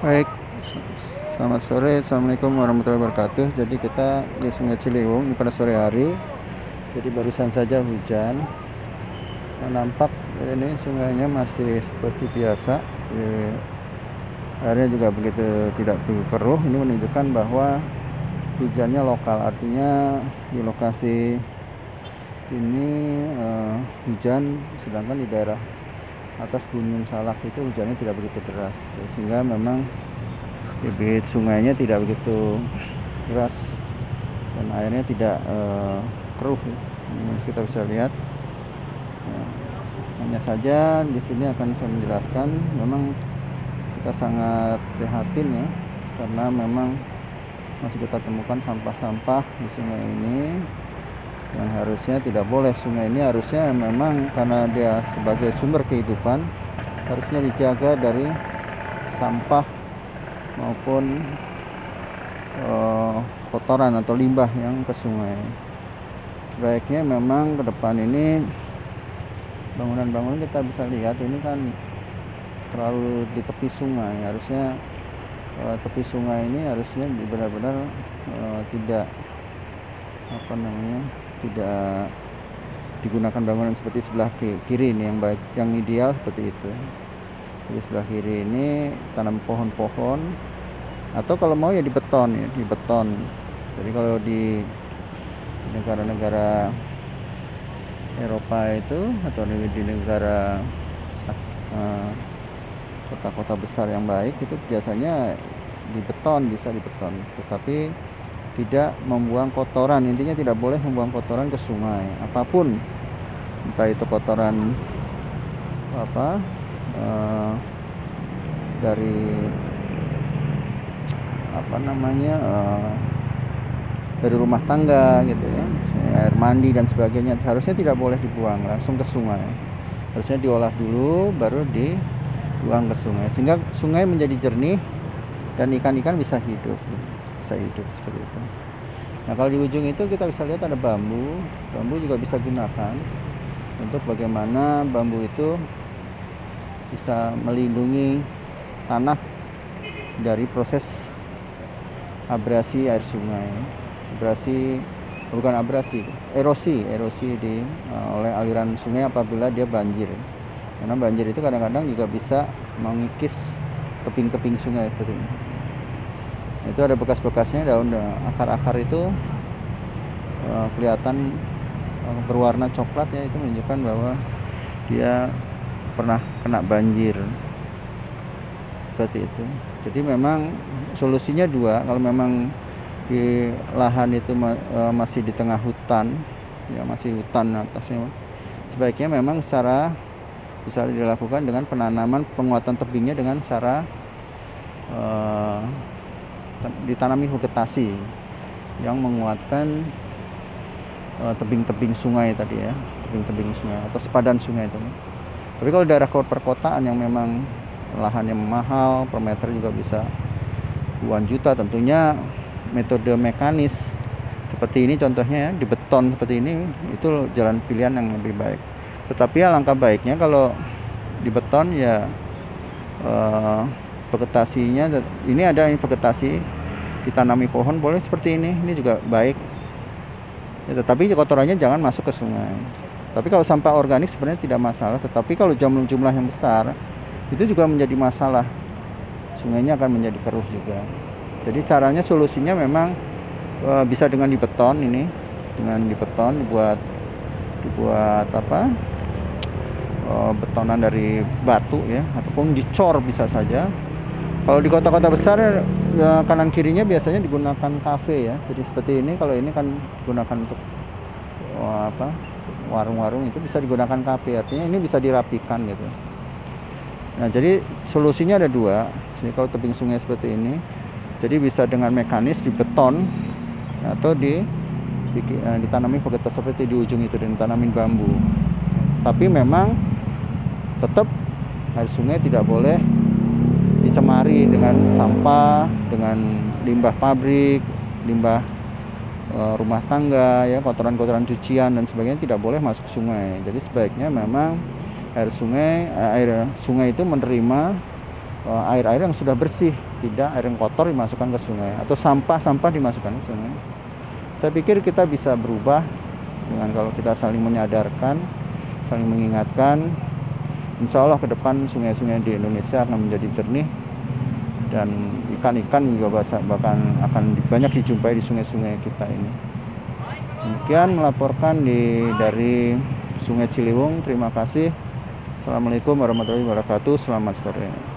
Baik, selamat sore. Assalamualaikum warahmatullahi wabarakatuh. Jadi kita di Sungai Ciliwung ini pada sore hari. Jadi barusan saja hujan. Nampak ini sungainya masih seperti biasa. Airnya juga begitu tidak begitu keruh. Ini menunjukkan bahwa hujannya lokal. Artinya di lokasi ini hujan, sedangkan di daerah atas Gunung Salak itu hujannya tidak begitu deras, sehingga memang debit sungainya tidak begitu deras dan airnya tidak keruh. Ini kita bisa lihat. Hanya saja di sini akan saya menjelaskan, memang kita sangat prihatin ya, karena memang masih kita temukan sampah-sampah di sungai ini yang harusnya tidak boleh. Sungai ini harusnya memang karena dia sebagai sumber kehidupan harusnya dijaga dari sampah maupun kotoran atau limbah yang ke sungai. Baiknya memang ke depan ini bangunan-bangunan kita bisa lihat ini kan terlalu di tepi sungai. Harusnya tepi sungai ini harusnya benar-benar tidak tidak digunakan bangunan seperti sebelah kiri ini yang baik, yang ideal seperti itu. Di sebelah kiri ini tanam pohon-pohon, atau kalau mau ya dibeton ya, dibeton. Jadi kalau di negara-negara Eropa itu atau di negara kota-kota besar yang baik itu biasanya dibeton, bisa dibeton, tetapi tidak membuang kotoran. Intinya tidak boleh membuang kotoran ke sungai apapun, entah itu kotoran apa dari dari rumah tangga gitu ya, air mandi dan sebagainya, harusnya tidak boleh dibuang langsung ke sungai. Harusnya diolah dulu baru dibuang ke sungai, sehingga sungai menjadi jernih dan ikan-ikan bisa hidup seperti itu. Nah, kalau di ujung itu kita bisa lihat ada bambu juga bisa gunakan untuk bagaimana bambu itu bisa melindungi tanah dari proses abrasi air sungai. Erosi oleh aliran sungai apabila dia banjir. Karena banjir itu kadang-kadang juga bisa mengikis tebing-tebing sungai seperti ini. Itu ada bekas-bekasnya, daun akar-akar itu kelihatan berwarna coklat ya, itu menunjukkan bahwa dia pernah kena banjir seperti itu. Jadi memang solusinya dua. Kalau memang di lahan itu masih di tengah hutan ya, masih hutan atasnya, sebaiknya memang secara bisa dilakukan dengan penanaman, penguatan tebingnya dengan cara ditanami vegetasi yang menguatkan tebing-tebing sungai tadi ya, tebing-tebing sungai atau sepadan sungai itu. Tapi kalau daerah perkotaan yang memang lahannya mahal, per meter juga bisa puluhan juta, tentunya metode mekanis seperti ini contohnya ya, di beton seperti ini, itu jalan pilihan yang lebih baik. Tetapi alangkah baiknya kalau di beton ya vegetasinya, ini ada vegetasi ditanami pohon boleh seperti ini juga baik ya, tetapi kotorannya jangan masuk ke sungai. Tapi kalau sampah organik sebenarnya tidak masalah, tetapi kalau jumlah yang besar itu juga menjadi masalah, sungainya akan menjadi keruh juga. Jadi caranya, solusinya memang bisa dengan dibeton ini, dengan dibeton dibuat betonan dari batu ya, ataupun dicor bisa saja. Kalau di kota-kota besar ya, kanan kirinya biasanya digunakan kafe ya. Jadi seperti ini, kalau ini kan digunakan untuk warung-warung, itu bisa digunakan kafe, artinya ini bisa dirapikan gitu. Nah, jadi solusinya ada dua. Jadi kalau tebing sungai seperti ini, jadi bisa dengan mekanis di beton atau ditanami vegetasi seperti di ujung itu, dan ditanamin bambu. Tapi memang tetap air sungai tidak boleh dicemari dengan sampah, dengan limbah pabrik, limbah rumah tangga ya, kotoran-kotoran cucian dan sebagainya tidak boleh masuk sungai. Jadi sebaiknya memang air sungai itu menerima air-air yang sudah bersih, tidak air yang kotor dimasukkan ke sungai atau sampah-sampah dimasukkan ke sungai. Saya pikir kita bisa berubah dengan kalau kita saling menyadarkan, saling mengingatkan. Insya Allah ke depan sungai-sungai di Indonesia akan menjadi jernih dan ikan-ikan juga bahkan akan banyak dijumpai di sungai-sungai kita ini. Demikian melaporkan dari Sungai Ciliwung. Terima kasih. Assalamualaikum warahmatullahi wabarakatuh. Selamat sore.